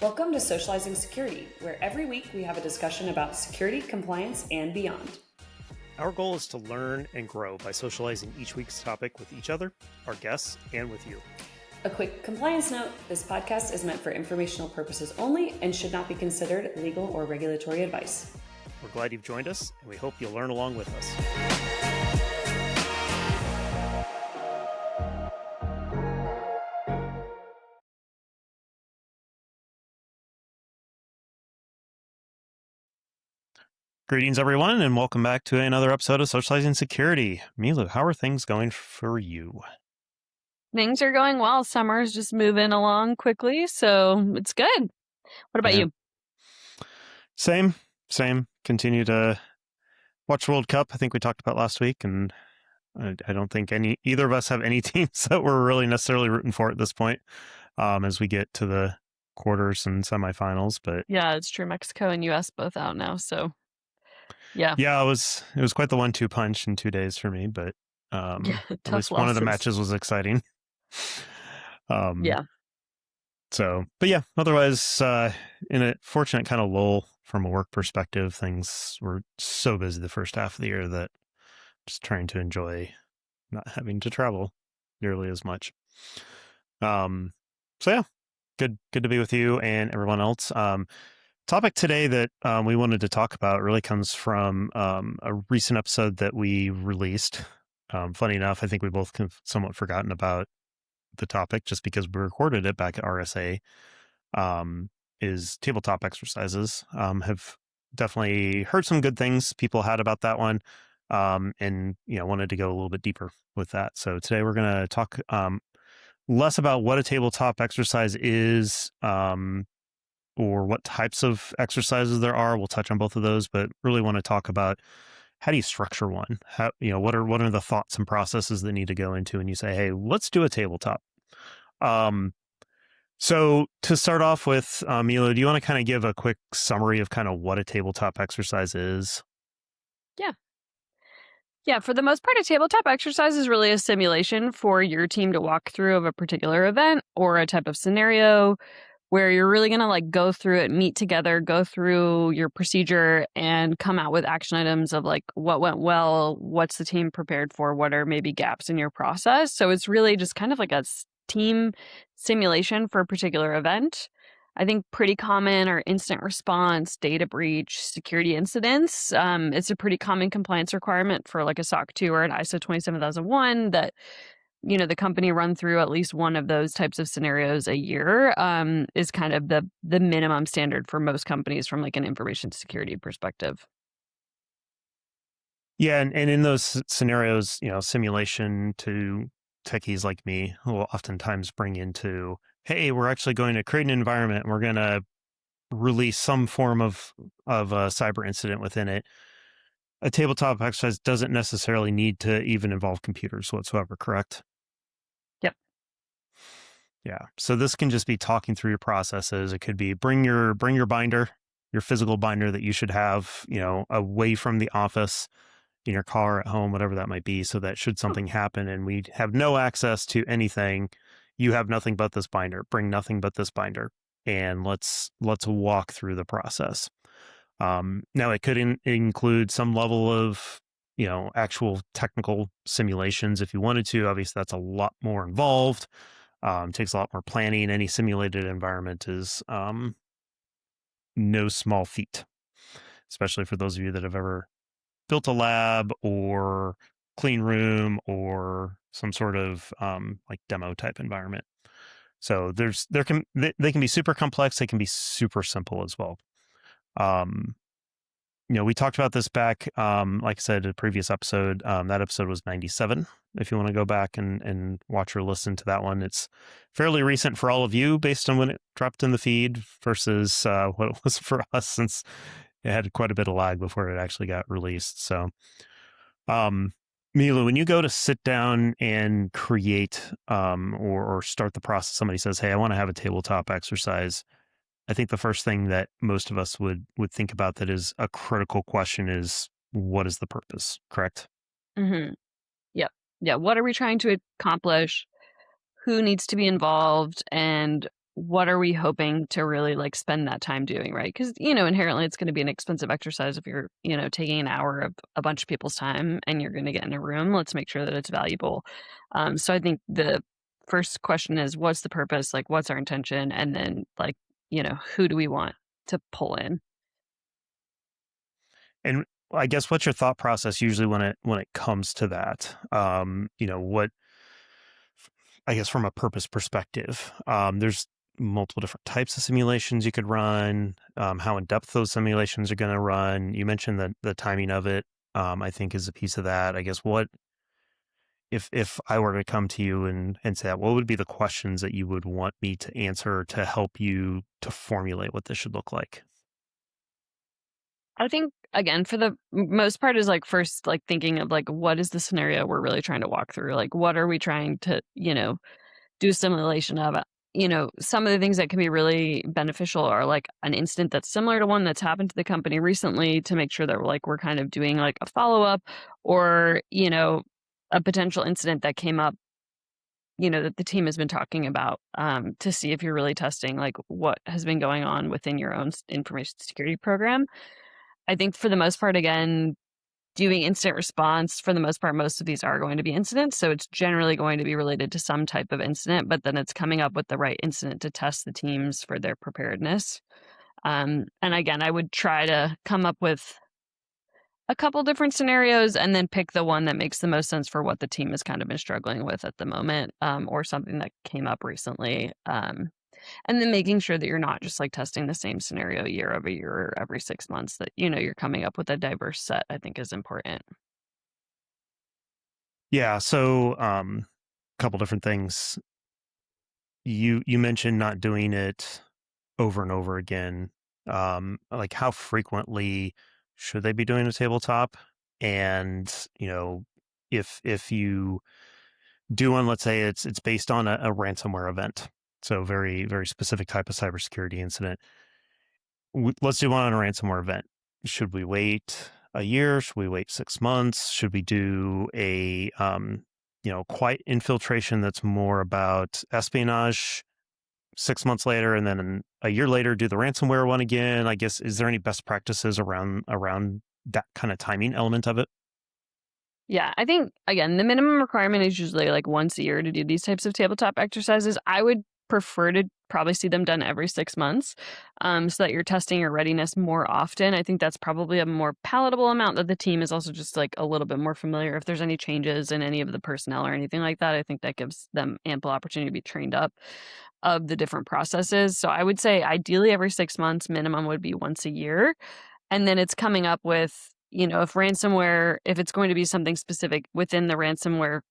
Welcome to Socializing Security, where every week we have a discussion about security, compliance, and beyond. Our goal is to learn and grow by socializing each week's topic with each other, our guests, and with you. A quick compliance note, this podcast is meant for informational purposes only and should not be considered legal or regulatory advice. We're glad you've joined us, and we hope you'll learn along with us. Greetings, everyone, and welcome back to another episode of Socializing Security. Milou, how are things going for you? Things are going well. Summer's just moving along quickly, so it's good. What about you? Same. Continue to watch World Cup. I think we talked about last week, and I don't think either of us have any teams that we're really necessarily rooting for at this point as we get to the quarters and semifinals. But yeah, it's true. Mexico and U.S. both out now, so yeah. Yeah, it was quite the 1-2 punch in 2 days for me, but at least one of the matches was exciting. Yeah. So, but yeah, otherwise, in a fortunate kind of lull from a work perspective, things were so busy the first half of the year that just trying to enjoy not having to travel nearly as much. So yeah, good to be with you and everyone else. Topic today that we wanted to talk about really comes from a recent episode that we released. Funny enough, I think we both somewhat forgotten about the topic just because we recorded it back at RSA. Is tabletop exercises. Have definitely heard some good things people had about that one, and wanted to go a little bit deeper with that. So today we're going to talk less about what a tabletop exercise is, or what types of exercises there are. We'll touch on both of those, but really want to talk about how do you structure one? How, what are the thoughts and processes that need to go into when you say, hey, let's do a tabletop. So to start off with, Milou, do you want to kind of give a quick summary of kind of what a tabletop exercise is? Yeah, for the most part, a tabletop exercise is really a simulation for your team to walk through of a particular event or a type of scenario where you're really going to go through it, meet together, go through your procedure and come out with action items of what went well, what's the team prepared for, what are maybe gaps in your process. So it's really just kind of like a team simulation for a particular event. I think pretty common are incident response, data breach, security incidents. It's a pretty common compliance requirement for a SOC 2 or an ISO 27001 that the company run through at least one of those types of scenarios a year is kind of the minimum standard for most companies from an information security perspective. Yeah, and in those scenarios, simulation to techies like me will oftentimes bring into, hey, we're actually going to create an environment and we're going to release some form of a cyber incident within it. A tabletop exercise doesn't necessarily need to even involve computers whatsoever, correct? Yep. Yeah. So this can just be talking through your processes. It could be bring your binder, your physical binder that you should have, away from the office, in your car, at home, whatever that might be, so that should something happen and we have no access to anything, you have nothing but this binder. Bring nothing but this binder, and let's walk through the process. Now, it could include some level of actual technical simulations if you wanted to. Obviously, that's a lot more involved. Takes a lot more planning. Any simulated environment is no small feat, especially for those of you that have ever built a lab or clean room or some sort of demo type environment. So they can be super complex. They can be super simple as well. We talked about this back, like I said, in a previous episode. That episode was 97. If you want to go back and watch or listen to that one, it's fairly recent for all of you based on when it dropped in the feed versus what it was for us, since it had quite a bit of lag before it actually got released. So, Milou, when you go to sit down and create or start the process, somebody says, hey, I want to have a tabletop exercise. I think the first thing that most of us would think about that is a critical question is, what is the purpose, correct? Mm-hmm. Yep. Yeah. What are we trying to accomplish? Who needs to be involved? And what are we hoping to really like spend that time doing, right? Because, inherently it's going to be an expensive exercise if you're, taking an hour of a bunch of people's time and you're going to get in a room. Let's make sure that it's valuable. So I think the first question is, what's the purpose? Like, what's our intention? And then, like, who do we want to pull in? And I guess what's your thought process usually when it comes to that? What I guess from a purpose perspective, there's multiple different types of simulations you could run. How in depth those simulations are going to run. You mentioned the timing of it. I think is a piece of that. I guess what if I were to come to you and say, what would be the questions that you would want me to answer to help you to formulate what this should look like? I think, again, for the most part is like first, like thinking of like, what is the scenario we're really trying to walk through? Like, what are we trying to, do simulation of? Some of the things that can be really beneficial are like an incident that's similar to one that's happened to the company recently to make sure that we're kind of doing like a follow-up, or, a potential incident that came up, that the team has been talking about, to see if you're really testing like what has been going on within your own information security program. I think for the most part, again, doing incident response, for the most part, most of these are going to be incidents. So it's generally going to be related to some type of incident, but then it's coming up with the right incident to test the teams for their preparedness. And again, I would try to come up with a couple different scenarios and then pick the one that makes the most sense for what the team has kind of been struggling with at the moment, or something that came up recently. And then making sure that you're not just like testing the same scenario year over year or every 6 months, that, you're coming up with a diverse set, I think is important. Yeah. So, a couple different things. You mentioned not doing it over and over again. Like how frequently should they be doing a tabletop? And if you do one, let's say it's based on a ransomware event, so very very specific type of cybersecurity incident. Let's do one on a ransomware event. Should we wait a year? Should we wait 6 months? Should we do a quiet infiltration that's more about espionage 6 months later, and then a year later do the ransomware one again? I guess, is there any best practices around that kind of timing element of it? Yeah, I think, again, the minimum requirement is usually like once a year to do these types of tabletop exercises. I would prefer to probably see them done every 6 months, so that you're testing your readiness more often. I think that's probably a more palatable amount, that the team is also just like a little bit more familiar. If there's any changes in any of the personnel or anything like that, I think that gives them ample opportunity to be trained up of the different processes. So I would say ideally every 6 months, minimum would be once a year. And then it's coming up with, if it's going to be something specific within the ransomware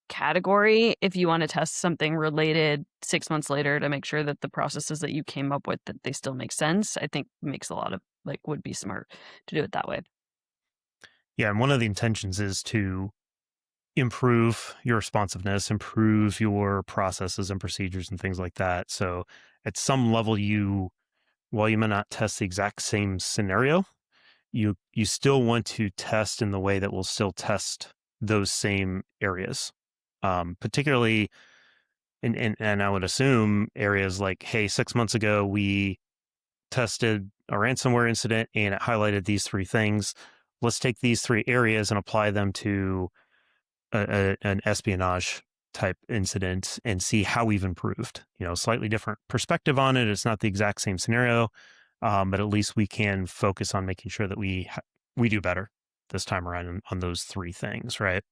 category, if you want to test something related 6 months later to make sure that the processes that you came up with, that they still make sense, I think makes a lot of like, would be smart to do it that way. Yeah, and one of the intentions is to improve your responsiveness, improve your processes and procedures and things like that. So at some level, while you may not test the exact same scenario, you still want to test in the way that will still test those same areas. Particularly, and I would assume areas like, hey, 6 months ago we tested a ransomware incident and it highlighted these three things. Let's take these three areas and apply them to an espionage type incident and see how we've improved. Slightly different perspective on it. It's not the exact same scenario, but at least we can focus on making sure that we do better this time around on those three things, right?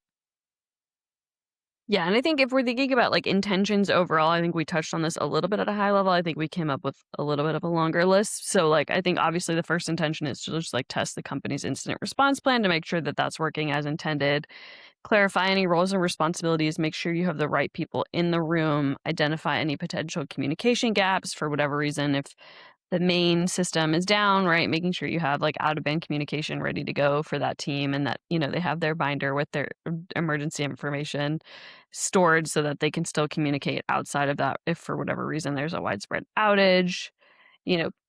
Yeah, and I think if we're thinking about like intentions overall, I think we touched on this a little bit at a high level. I think we came up with a little bit of a longer list. So like, I think obviously the first intention is to just like test the company's incident response plan to make sure that that's working as intended. Clarify any roles and responsibilities, make sure you have the right people in the room, identify any potential communication gaps for whatever reason. If the main system is down, right, making sure you have like out of band communication ready to go for that team, and that, they have their binder with their emergency information stored so that they can still communicate outside of that if for whatever reason there's a widespread outage.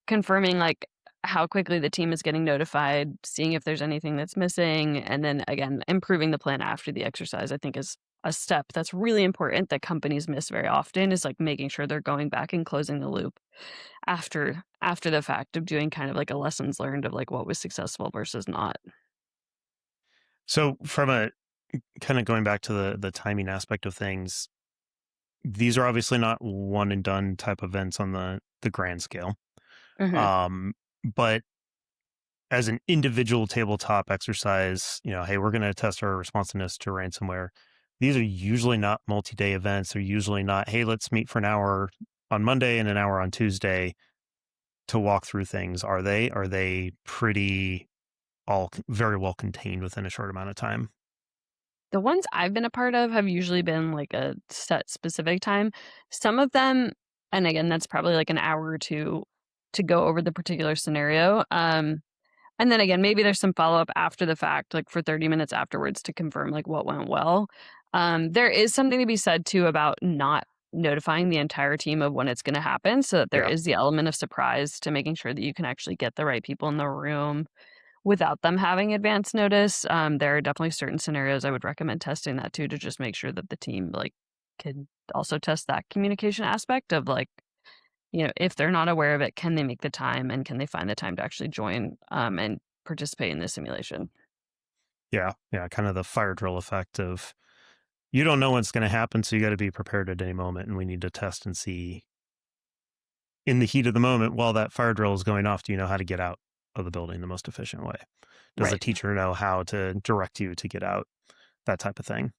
Confirming like how quickly the team is getting notified, seeing if there's anything that's missing, and then again improving the plan after the exercise, I think is a step that's really important that companies miss very often, is like making sure they're going back and closing the loop after the fact of doing kind of like a lessons learned of like what was successful versus not. So from a kind of going back to the timing aspect of things, these are obviously not one and done type events on the grand scale. Mhm. But as an individual tabletop exercise, hey, we're going to test our responsiveness to ransomware. These are usually not multi-day events. They're usually not, hey, let's meet for an hour on Monday and an hour on Tuesday to walk through things. Are they? Are they pretty all very well contained within a short amount of time? The ones I've been a part of have usually been like a set specific time. Some of them, and again, that's probably like an hour or two to go over the particular scenario. And then again, maybe there's some follow up after the fact, like for 30 minutes afterwards to confirm like what went well. There is something to be said too about not notifying the entire team of when it's going to happen, so that there Yeah. is the element of surprise to making sure that you can actually get the right people in the room without them having advance notice. There are definitely certain scenarios I would recommend testing that too, to just make sure that the team like can also test that communication aspect of like, if they're not aware of it, can they make the time and can they find the time to actually join and participate in the simulation? Yeah. Yeah. Kind of the fire drill effect of you don't know what's going to happen. So you got to be prepared at any moment. And we need to test and see in the heat of the moment while that fire drill is going off. Do you know how to get out of the building the most efficient way? Does the Right. teacher know how to direct you to get out? That type of thing.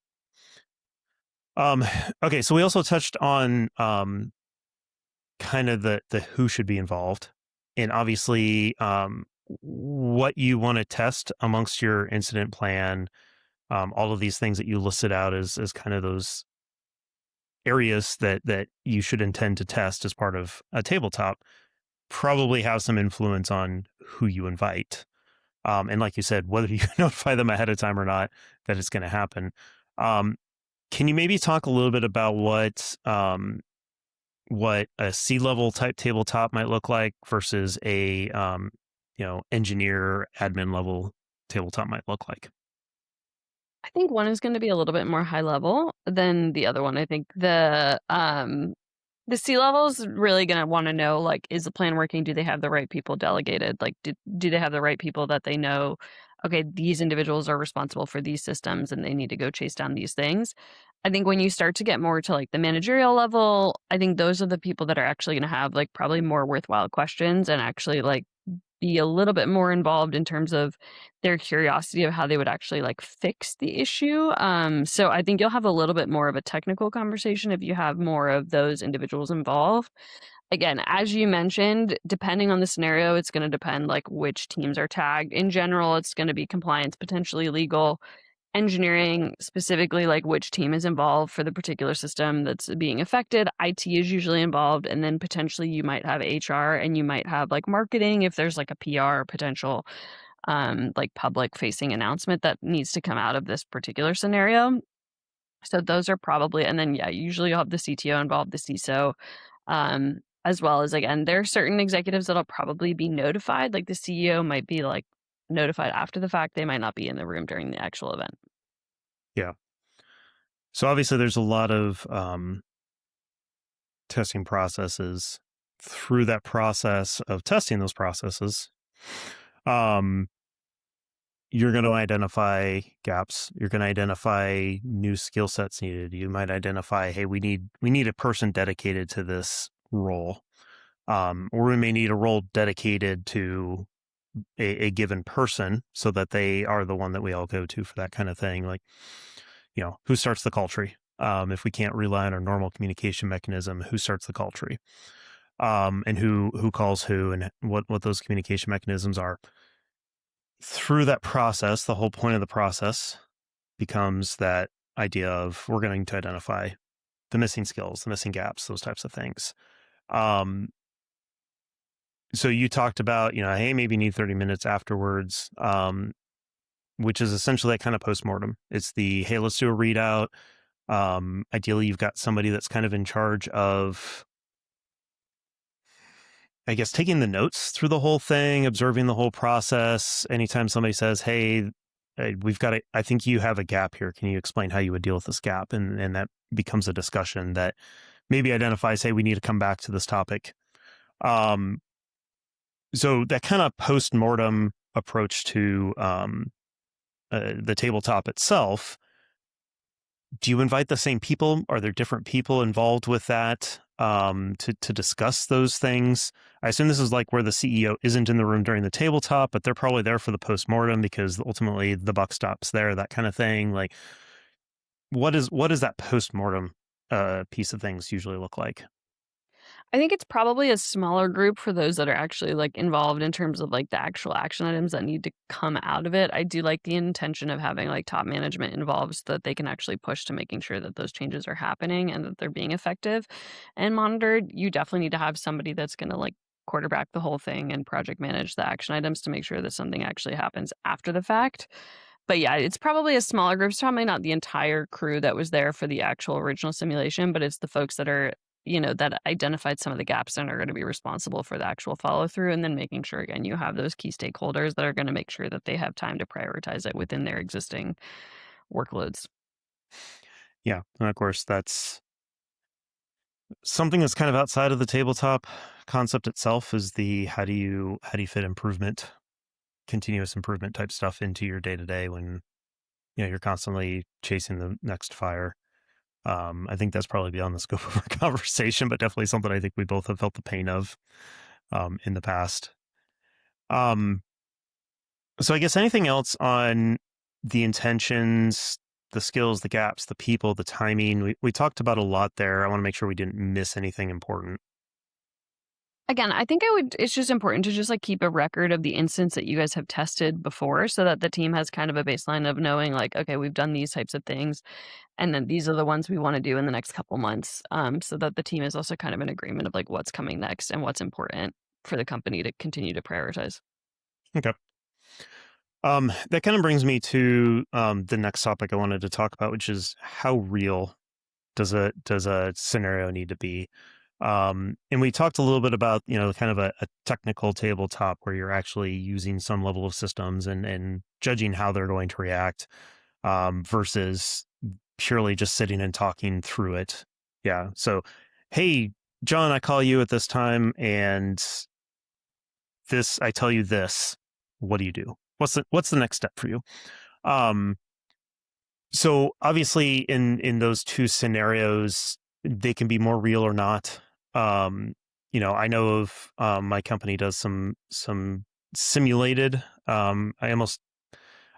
Okay. So we also touched on kind of the who should be involved, and obviously what you want to test amongst your incident plan. All of these things that you listed out as kind of those areas that you should intend to test as part of a tabletop probably have some influence on who you invite. And like you said, whether you notify them ahead of time or not that it's going to happen. Um, can you maybe talk a little bit about what a C-level type tabletop might look like versus a engineer admin level tabletop might look like? I think one is going to be a little bit more high level than the other one. I think the C level is really going to want to know, like, is the plan working? Do they have the right people delegated? Like, do they have the right people that they know, okay, these individuals are responsible for these systems and they need to go chase down these things. I think when you start to get more to like the managerial level, I think those are the people that are actually going to have like probably more worthwhile questions and actually like be a little bit more involved in terms of their curiosity of how they would actually like fix the issue. So I think you'll have a little bit more of a technical conversation if you have more of those individuals involved. Again, as you mentioned, depending on the scenario, it's going to depend like which teams are tagged. In general, it's going to be compliance, potentially legal, engineering, specifically like which team is involved for the particular system that's being affected. IT is usually involved, and then potentially you might have HR and you might have like marketing if there's like a PR potential like public facing announcement that needs to come out of this particular scenario. So those are probably, and then yeah, usually you'll have the CTO involved, the CISO, as well as again, there are certain executives that'll probably be notified. Like the CEO might be like notified after the fact. They might not be in the room during the actual event. Yeah. So obviously there's a lot of testing processes. Through that process of testing those processes, um, you're going to identify gaps. You're going to identify new skill sets needed. You might identify, hey, we need a person dedicated to this role, or we may need a role dedicated to a given person, so that they are the one that we all go to for that kind of thing. Like, who starts the call tree? If we can't rely on our normal communication mechanism, who starts the call tree? And who calls who, and what those communication mechanisms are. Through that process, the whole point of the process becomes that idea of we're going to identify the missing skills, the missing gaps, those types of things. So you talked about, hey, maybe you need 30 minutes afterwards, which is essentially that kind of postmortem. It's the, hey, let's do a readout. Ideally, you've got somebody that's kind of in charge of, I guess, taking the notes through the whole thing, observing the whole process. Anytime somebody says, hey, I think you have a gap here. Can you explain how you would deal with this gap? And that becomes a discussion that maybe identifies, hey, we need to come back to this topic. So that kind of post-mortem approach to the tabletop itself, do you invite the same people? Are there different people involved with that to discuss those things? I assume this is like where the CEO isn't in the room during the tabletop, but they're probably there for the post-mortem because ultimately the buck stops there, that kind of thing. Like, what does that post-mortem piece of things usually look like? I think it's probably a smaller group for those that are actually like involved in terms of like the actual action items that need to come out of it. I do like the intention of having like top management involved so that they can actually push to making sure that those changes are happening and that they're being effective and monitored. You definitely need to have somebody that's going to like quarterback the whole thing and project manage the action items to make sure that something actually happens after the fact. But yeah, it's probably a smaller group. It's probably not the entire crew that was there for the actual original simulation, but it's the folks that are, that identified some of the gaps and are going to be responsible for the actual follow through. And then making sure, again, you have those key stakeholders that are going to make sure that they have time to prioritize it within their existing workloads. Yeah. And of course, that's something that's kind of outside of the tabletop concept itself is the how do you fit improvement, continuous improvement type stuff into your day to day when you're constantly chasing the next fire. I think that's probably beyond the scope of our conversation, but definitely something I think we both have felt the pain of in the past. Um, so I guess anything else on the intentions, the skills, the gaps, the people, the timing? We talked about a lot there. I want to make sure we didn't miss anything important. Again, I think it's just important to just like keep a record of the instance that you guys have tested before so that the team has kind of a baseline of knowing like, okay, we've done these types of things. And then these are the ones we want to do in the next couple months, so that the team is also kind of in agreement of like what's coming next and what's important for the company to continue to prioritize. Okay. That kind of brings me to the next topic I wanted to talk about, which is how real does a scenario need to be? And we talked a little bit about, kind of a technical tabletop where you're actually using some level of systems and judging how they're going to react, versus purely just sitting and talking through it. Yeah. So, hey, John, I call you at this time and I tell you this. What do you do? What's the next step for you? Um, so obviously in those two scenarios, they can be more real or not. I know of my company does some simulated.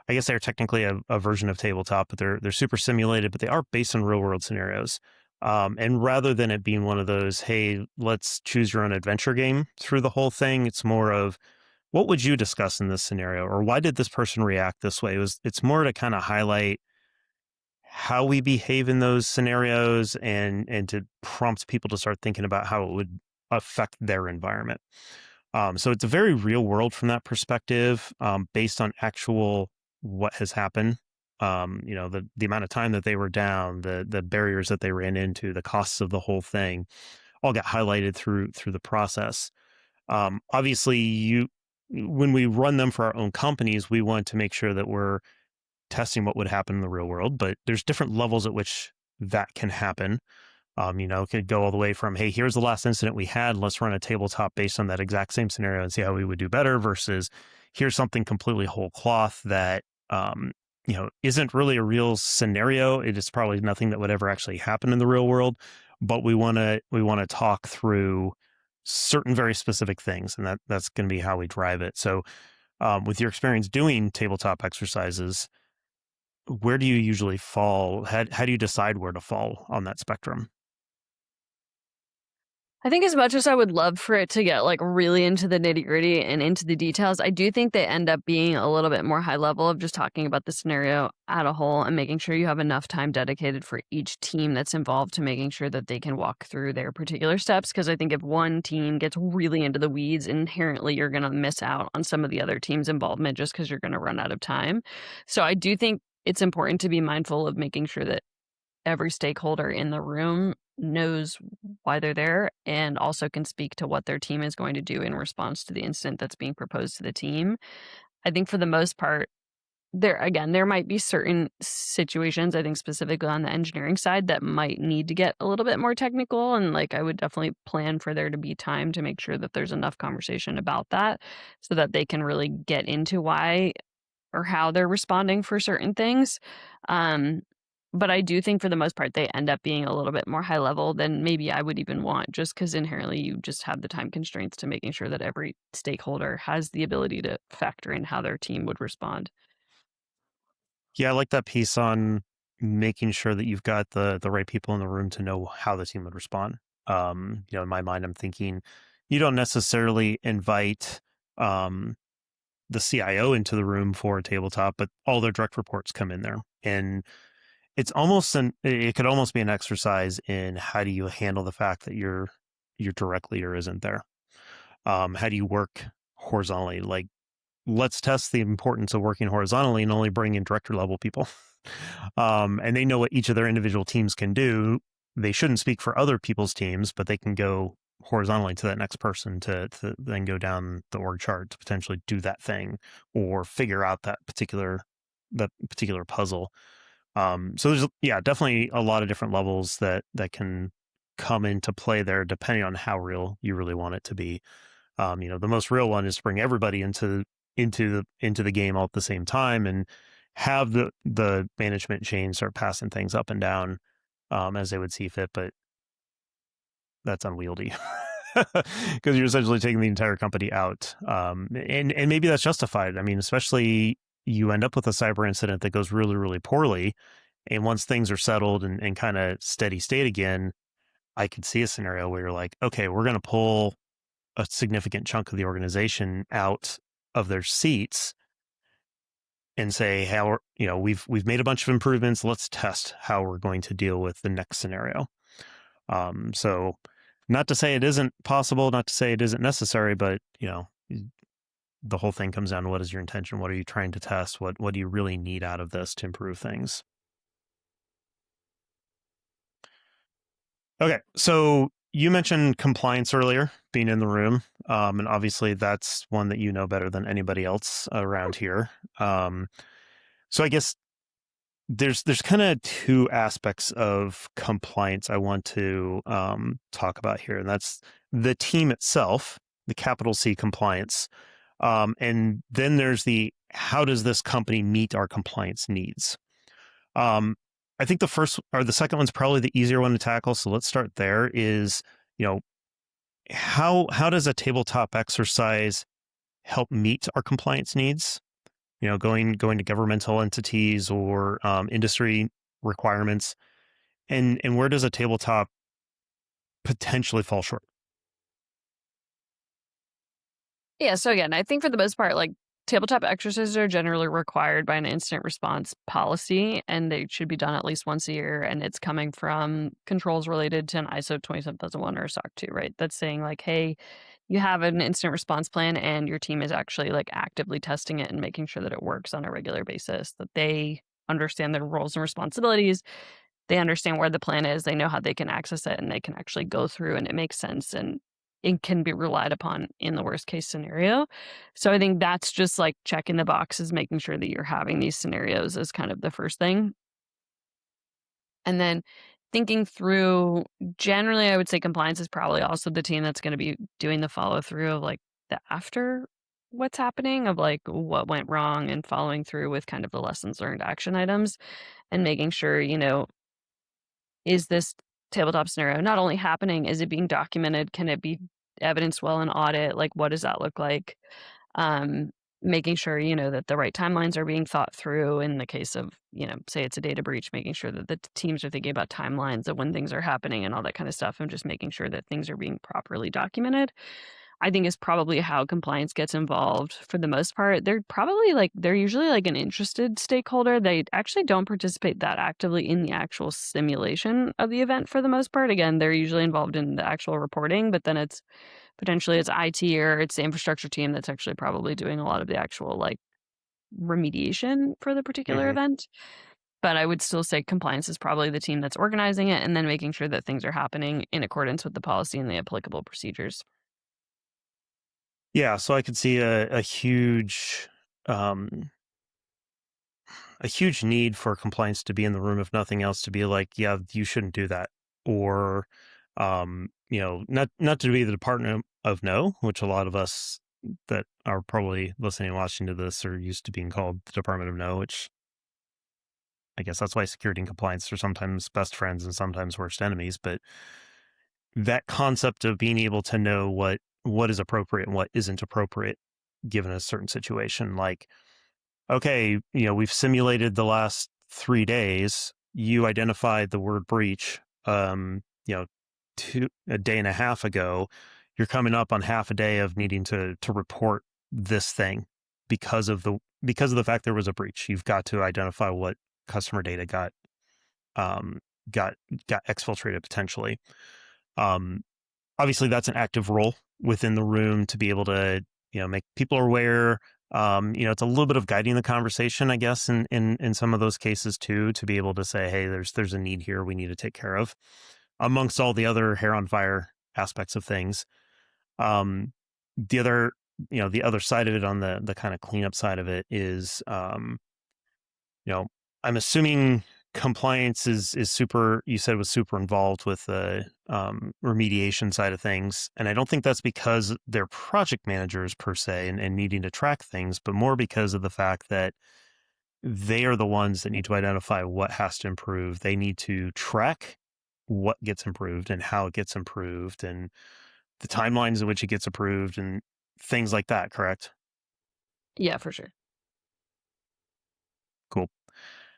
I guess they're technically a version of tabletop, but they're super simulated, but they are based on real world scenarios. And rather than it being one of those, hey, let's choose your own adventure game through the whole thing, it's more of what would you discuss in this scenario, or why did this person react this way? It's more to kind of highlight how we behave in those scenarios and to prompt people to start thinking about how it would affect their environment. So it's a very real world from that perspective, based on actual what has happened. The amount of time that they were down, the barriers that they ran into, the costs of the whole thing, all got highlighted through the process. Obviously, when we run them for our own companies, we want to make sure that we're testing what would happen in the real world, but there's different levels at which that can happen. It could go all the way from, hey, here's the last incident we had. Let's run a tabletop based on that exact same scenario and see how we would do better versus here's something completely whole cloth that, isn't really a real scenario. It is probably nothing that would ever actually happen in the real world, but we want to talk through certain very specific things. And that's going to be how we drive it. So, with your experience doing tabletop exercises, where do you usually fall? How do you decide where to fall on that spectrum? I think as much as I would love for it to get like really into the nitty gritty and into the details, I do think they end up being a little bit more high level of just talking about the scenario at a whole and making sure you have enough time dedicated for each team that's involved to making sure that they can walk through their particular steps. Because I think if one team gets really into the weeds, inherently you're going to miss out on some of the other team's involvement just because you're going to run out of time. So I do think it's important to be mindful of making sure that every stakeholder in the room knows why they're there and also can speak to what their team is going to do in response to the incident that's being proposed to the team. I think for the most part, there might be certain situations, I think specifically on the engineering side, that might need to get a little bit more technical. And like, I would definitely plan for there to be time to make sure that there's enough conversation about that so that they can really get into why or how they're responding for certain things. Um, but I do think for the most part, they end up being a little bit more high level than maybe I would even want, just because inherently you just have the time constraints to making sure that every stakeholder has the ability to factor in how their team would respond. Yeah, I like that piece on making sure that you've got the right people in the room to know how the team would respond. In my mind, I'm thinking you don't necessarily invite the CIO into the room for a tabletop, but all their direct reports come in there. And it could almost be an exercise in how do you handle the fact that your direct leader isn't there. How do you work horizontally? Like, let's test the importance of working horizontally and only bring in director level people. And they know what each of their individual teams can do. They shouldn't speak for other people's teams, but they can go horizontally to that next person to then go down the org chart to potentially do that thing or figure out that particular puzzle. So there's definitely a lot of different levels that can come into play there, depending on how real you really want it to be. The most real one is to bring everybody into the game all at the same time and have the management chain start passing things up and down as they would see fit. But that's unwieldy because you're essentially taking the entire company out. And maybe that's justified. I mean, especially you end up with a cyber incident that goes really, really poorly. And once things are settled and kind of steady state again, I could see a scenario where you're like, okay, we're going to pull a significant chunk of the organization out of their seats and say, how we've made a bunch of improvements. Let's test how we're going to deal with the next scenario. So not to say it isn't possible, not to say it isn't necessary, but the whole thing comes down to what is your intention? What are you trying to test? What do you really need out of this to improve things? Okay, so you mentioned compliance earlier, being in the room, and obviously that's one that you know better than anybody else around here. So I guess there's kind of two aspects of compliance I want to talk about here, and that's the team itself, the capital C compliance, and then there's the how does this company meet our compliance needs? I think the first or the second one's probably the easier one to tackle. So let's start there. Is how does a tabletop exercise help meet our compliance needs? Going to governmental entities or industry requirements, and where does a tabletop potentially fall short? Yeah, so again, I think for the most part, like tabletop exercises are generally required by an incident response policy, and they should be done at least once a year. And it's coming from controls related to an ISO 27001 or a SOC 2, right? That's saying like, hey, you have an incident response plan and your team is actually like actively testing it and making sure that it works on a regular basis, that they understand their roles and responsibilities. They understand where the plan is, they know how they can access it, and they can actually go through and it makes sense and it can be relied upon in the worst case scenario. So I think that's just like checking the boxes, making sure that you're having these scenarios is kind of the first thing. And then thinking through, generally, I would say compliance is probably also the team that's going to be doing the follow through of like the after what's happening, of like what went wrong and following through with kind of the lessons learned action items and making sure, is this tabletop scenario not only happening, is it being documented? Can it be evidenced well in audit? Like, what does that look like? Um, Making sure, that the right timelines are being thought through in the case of, say it's a data breach, making sure that the teams are thinking about timelines of when things are happening and all that kind of stuff, and just making sure that things are being properly documented. I think is probably how compliance gets involved for the most part. They're usually like an interested stakeholder. They actually don't participate that actively in the actual simulation of the event for the most part. Again, they're usually involved in the actual reporting, but then it's potentially it's IT or it's the infrastructure team that's actually probably doing a lot of the actual like remediation for the particular Mm-hmm. event. But I would still say compliance is probably the team that's organizing it and then making sure that things are happening in accordance with the policy and the applicable procedures. Yeah, so I could see a huge a huge need for compliance to be in the room, if nothing else, to be like, yeah, you shouldn't do that, or not to be the Department of No, which a lot of us that are probably listening and watching to this are used to being called the Department of No, which I guess that's why security and compliance are sometimes best friends and sometimes worst enemies. But that concept of being able to know what is appropriate and what isn't appropriate given a certain situation, like, okay, we've simulated the last 3 days. You identified the word breach, a day and a half ago. You're coming up on half a day of needing to report this thing because of the fact there was a breach. You've got to identify what customer data got exfiltrated potentially. Obviously, that's an active role within the room to be able to make people aware. It's a little bit of guiding the conversation, I guess, in some of those cases too, to be able to say, hey, there's a need here we need to take care of, amongst all the other hair on fire aspects of things. The other side of it, on the kind of cleanup side of it, is I'm assuming compliance is super, you said, was super involved with the remediation side of things. And I don't think that's because they're project managers per se and needing to track things, but more because of the fact that they are the ones that need to identify what has to improve. They need to track what gets improved and how it gets improved and the timelines in which it gets approved and things like that, correct? Yeah, for sure. Cool.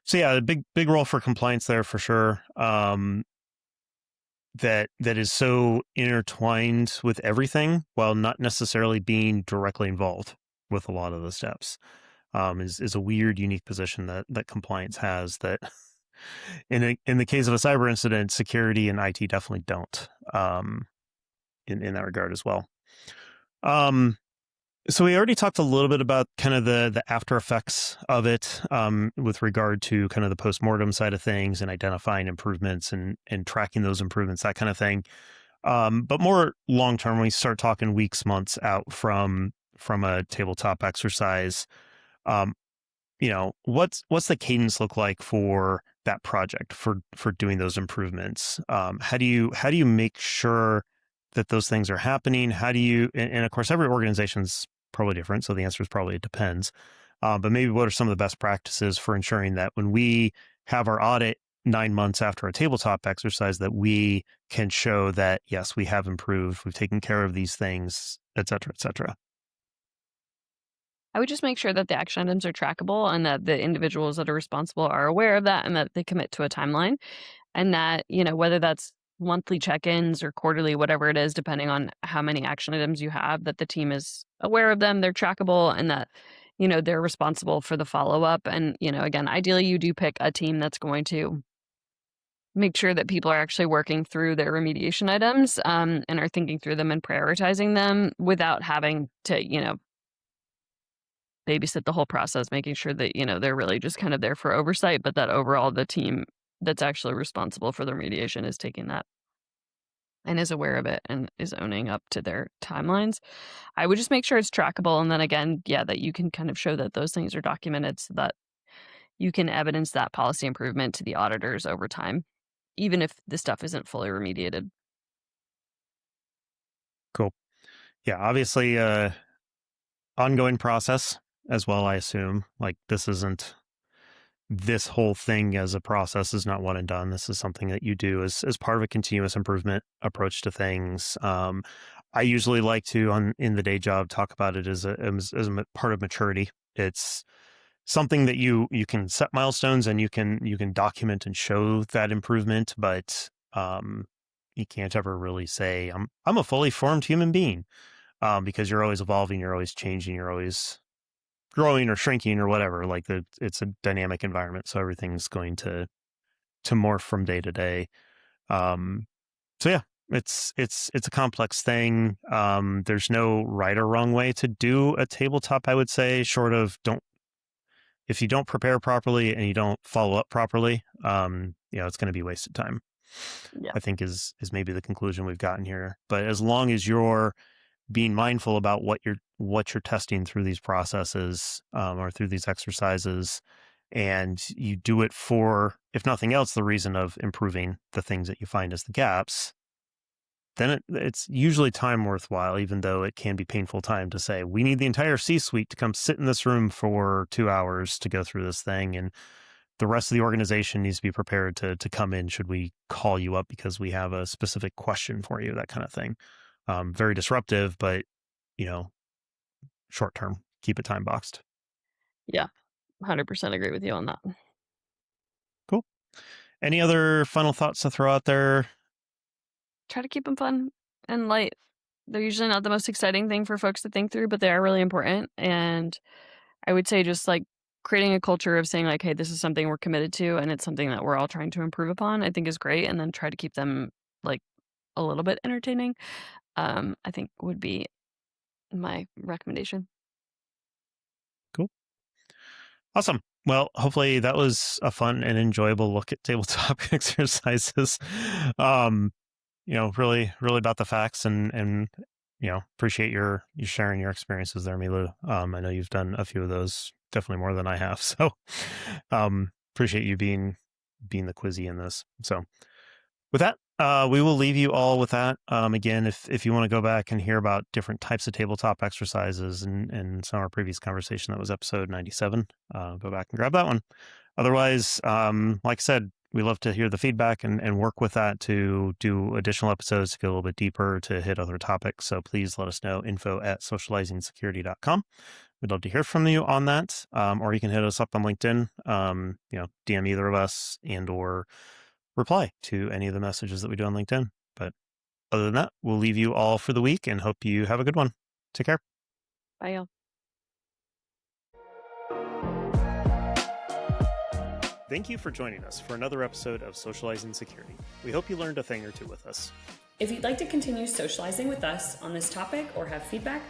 So yeah, a big role for compliance there for sure. That is so intertwined with everything while not necessarily being directly involved with a lot of the steps. Is a weird, unique position that compliance has that in the case of a cyber incident, security and IT definitely don't, in that regard as well. So we already talked a little bit about kind of the after effects of it, with regard to kind of the postmortem side of things and identifying improvements and tracking those improvements, that kind of thing. But more long term, when we start talking weeks, months out from a tabletop exercise, what's the cadence look like for that project for doing those improvements? How do you make sure that those things are happening? How do you, and of course, every organization's probably different. So the answer is probably it depends. But maybe what are some of the best practices for ensuring that when we have our audit 9 months after a tabletop exercise, that we can show that, yes, we have improved, we've taken care of these things, et cetera, et cetera. I would just make sure that the action items are trackable and that the individuals that are responsible are aware of that and that they commit to a timeline, and that, whether that's monthly check-ins or quarterly, whatever it is, depending on how many action items you have, that the team is aware of them, they're trackable, and that, they're responsible for the follow-up. And, again, ideally you do pick a team that's going to make sure that people are actually working through their remediation items, and are thinking through them and prioritizing them without having to, babysit the whole process, making sure that, they're really just kind of there for oversight, but that overall the team that's actually responsible for the remediation is taking that and is aware of it and is owning up to their timelines. I would just make sure it's trackable. And then again, yeah, that you can kind of show that those things are documented so that you can evidence that policy improvement to the auditors over time, even if the stuff isn't fully remediated. Cool. Yeah, obviously, ongoing process as well, I assume. Like, this whole thing as a process is not one and done. This is something that you do as part of a continuous improvement approach to things. I usually like to, in the day job, talk about it as a part of maturity. It's something that you can set milestones and you can document and show that improvement, but you can't ever really say I'm a fully formed human being, because you're always evolving, you're always changing, you're always growing or shrinking or whatever. Like, it's a dynamic environment, so everything's going to morph from day to day. So yeah, it's a complex thing. There's no right or wrong way to do a tabletop, I would say, short of if you don't prepare properly and you don't follow up properly, it's going to be wasted time. Yeah. I think is maybe the conclusion we've gotten here. But as long as you're being mindful about what you're testing through these processes, or through these exercises, and you do it for, if nothing else, the reason of improving the things that you find as the gaps, then it's usually time worthwhile, even though it can be painful time to say, we need the entire C-suite to come sit in this room for 2 hours to go through this thing. And the rest of the organization needs to be prepared to come in should we call you up because we have a specific question for you, that kind of thing. Very disruptive, but, short term, keep it time boxed. Yeah, 100% agree with you on that. Cool. Any other final thoughts to throw out there? Try to keep them fun and light. They're usually not the most exciting thing for folks to think through, but they are really important. And I would say just like creating a culture of saying like, hey, this is something we're committed to and it's something that we're all trying to improve upon, I think is great. And then try to keep them like a little bit entertaining, I think would be my recommendation. Cool. Awesome. Well, hopefully that was a fun and enjoyable look at tabletop exercises. Really, really about the facts and appreciate you sharing your experiences there, Milou. I know you've done a few of those, definitely more than I have. So, appreciate you being the quizzy in this. So with that, we will leave you all with that. Again, if you want to go back and hear about different types of tabletop exercises and some of our previous conversation, that was episode 97. Go back and grab that one. Otherwise, like I said, we love to hear the feedback and work with that to do additional episodes to go a little bit deeper, to hit other topics. So please let us know, info@socializingsecurity.com. We'd love to hear from you on that. Or you can hit us up on LinkedIn, DM either of us or reply to any of the messages that we do on LinkedIn. But other than that, we'll leave you all for the week and hope you have a good one. Take care. Bye, y'all. Thank you for joining us for another episode of Socializing Security. We hope you learned a thing or two with us. If you'd like to continue socializing with us on this topic or have feedback,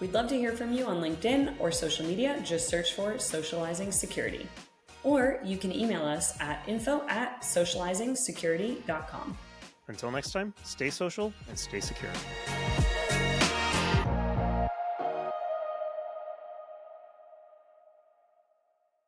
we'd love to hear from you on LinkedIn or social media. Just search for Socializing Security. Or you can email us at info@socializingsecurity.com. Until next time, stay social and stay secure.